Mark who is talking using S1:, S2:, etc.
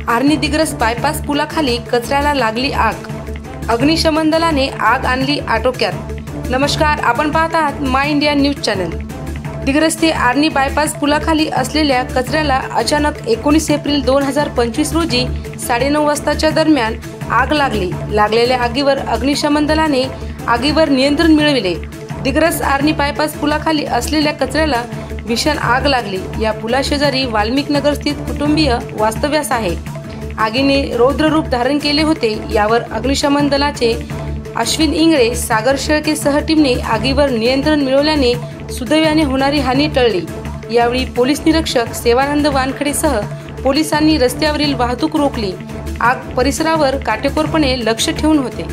S1: Arni Digras bypass पुलाखाली कचऱ्याला लागली आग। अग्निशमन दलाने आग आणली आटोक्यात। नमस्कार, आपण पाहत आहात माय इंडिया न्यूज चॅनल। दिग्रस ते आर्णी बायपास पुलाखाली असलेल्या कचऱ्याला अचानक 19 एप्रिल 2025 रोजी 9:30 वाजताच्या दरम्यान आग लागली। लागलेल्या आगीवर अग्निशमन दलाने आगीवर नियंत्रण मिळविले। दिग्रस आर्णी बायपास पुलाखाली असलेल्या कचऱ्याला भीषण आग लागली। या पुलाशेजारी वाल्मिक नगर स्थित कुटुंबीय वास्तव्यास आहे। आगीने रौद्र रूप धारण केले होते। यावर अग्निशमन दलाचे अश्विन इंगळे, सागर शेळके सह टीमने आगीवर नियंत्रण मिळवल्याने सुदैवाने होणारी हानी टळली। यावेळी पोलीस निरीक्षक सेवानंद वानखडे सह पोलिसांनी रस्त्यावरील वाहतूक रोखली। आग परिसरावर काटेकोरपणे लक्ष ठेवून होते।